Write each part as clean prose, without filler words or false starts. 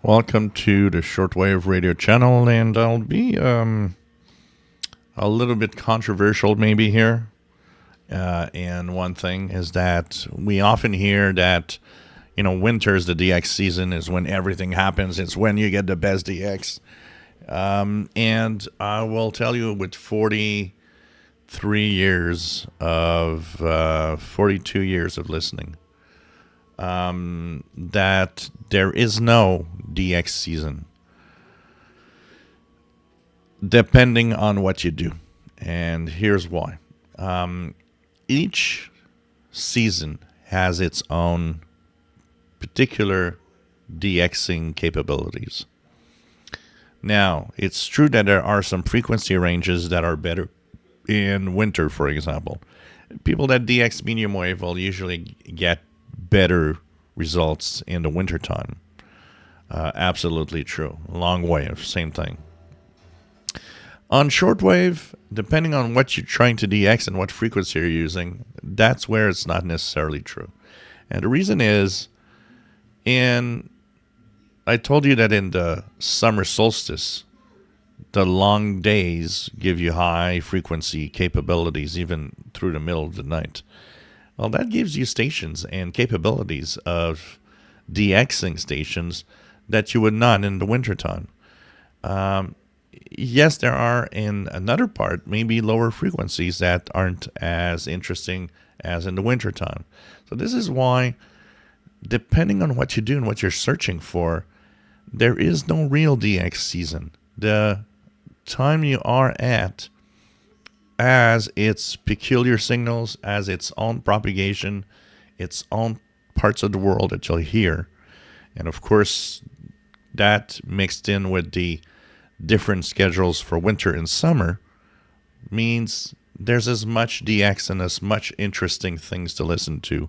Welcome to the Shortwave radio channel, and I'll be a little bit controversial maybe here. And one thing is that we often hear that, winter is the DX season, is when everything happens. It's when you get the best DX. And I will tell you, with 43 years of, 42 years of listening, that there is no DX season, depending on what you do. And here's why. Each season has its own particular DXing capabilities. Now, it's true that there are some frequency ranges that are better in winter, for example. People that DX medium wave will usually get better results in the wintertime. Absolutely true. Long wave, same thing. On shortwave, depending on what you're trying to DX and what frequency you're using, that's where it's not necessarily true. And the reason is, I told you that in the summer solstice, the long days give you high frequency capabilities even through the middle of the night. Well, that gives you stations and capabilities of DXing stations that you would not in the wintertime. Yes, there are in another part, maybe lower frequencies that aren't as interesting as in the wintertime. So this is why, depending on what you do and what you're searching for, there is no real DX season. The time you are at, as its peculiar signals, as its own propagation, its own parts of the world that you'll hear. And of course, that mixed in with the different schedules for winter and summer means there's as much DX and as much interesting things to listen to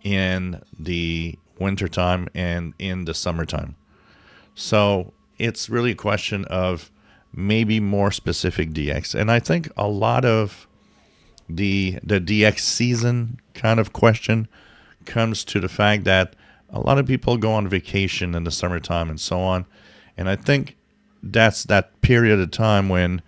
in the wintertime and in the summertime. So it's really a question of maybe more specific DX. And I think a lot of the DX season kind of question comes to the fact that a lot of people go on vacation in the summertime and so on. And I think that's that period of time when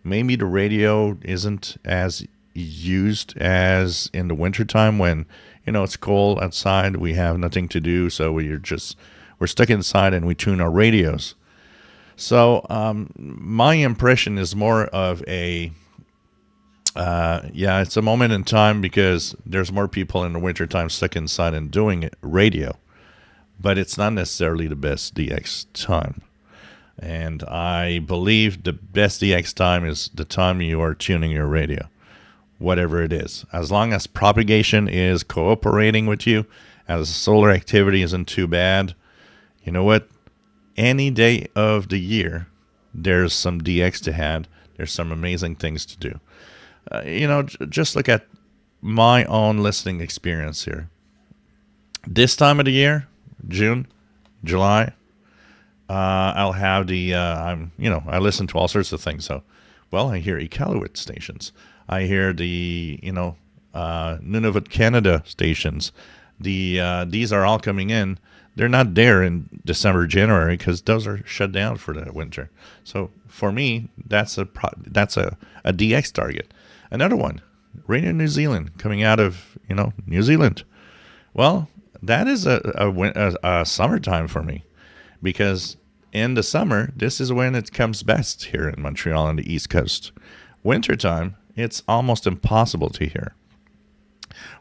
maybe the radio isn't as used as in the wintertime when, it's cold outside, we have nothing to do, so we're stuck inside and we tune our radios. So my impression is more of it's a moment in time because there's more people in the wintertime stuck inside and doing radio, but it's not necessarily the best DX time. And I believe the best DX time is the time you are tuning your radio, whatever it is. As long as propagation is cooperating with you, as solar activity isn't too bad, you know what? Any day of the year, there's some DX to have. There's some amazing things to do. Just look at my own listening experience here. This time of the year, June, July, I'll have I listen to all sorts of things. So, I hear Iqaluit stations. I hear the, Nunavut, Canada stations. These are all coming in. They're not there in December, January, because those are shut down for the winter. So for me, that's a DX target. Another one, Radio New Zealand, coming out of New Zealand. Well, that is a summertime for me, because in the summer, this is when it comes best here in Montreal on the East Coast. Wintertime, it's almost impossible to hear.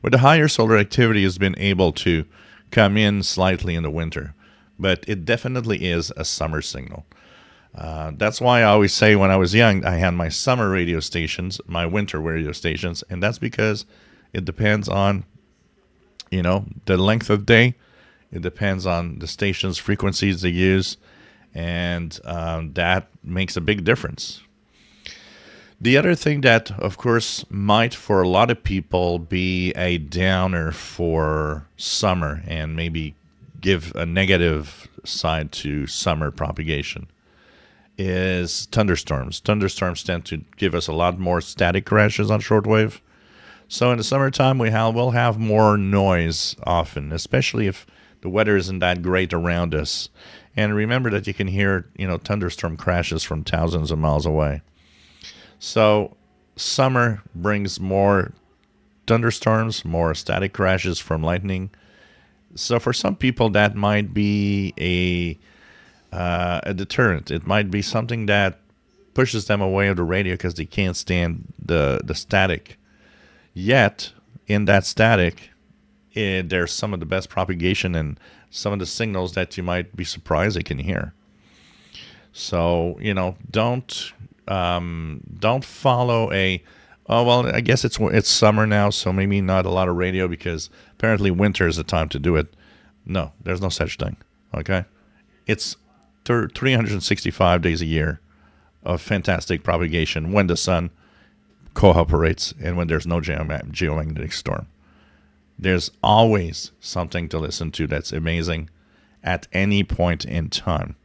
With the higher solar activity has been able to come in slightly in the winter, but it definitely is a summer signal. That's why I always say when I was young, I had my summer radio stations, my winter radio stations, and that's because it depends on, the length of day. It depends on the station's frequencies they use, and that makes a big difference. The other thing that, of course, might for a lot of people be a downer for summer and maybe give a negative side to summer propagation is thunderstorms. Thunderstorms tend to give us a lot more static crashes on shortwave. So in the summertime, we'll have more noise often, especially if the weather isn't that great around us. And remember that you can hear, thunderstorm crashes from thousands of miles away. So summer brings more thunderstorms, more static crashes from lightning. So for some people, that might be a deterrent. It might be something that pushes them away of the radio because they can't stand the static. Yet, in that static, there's some of the best propagation and some of the signals that you might be surprised they can hear. So, don't follow I guess it's summer now, so maybe not a lot of radio because apparently winter is the time to do it. No, there's no such thing. Okay, it's 365 days a year of fantastic propagation when the sun cooperates and when there's no geomagnetic storm. There's always something to listen to that's amazing at any point in time.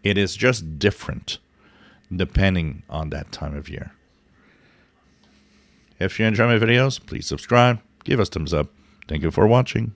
It is just different depending on that time of year. If you enjoy my videos, please subscribe, give us thumbs up. Thank you for watching.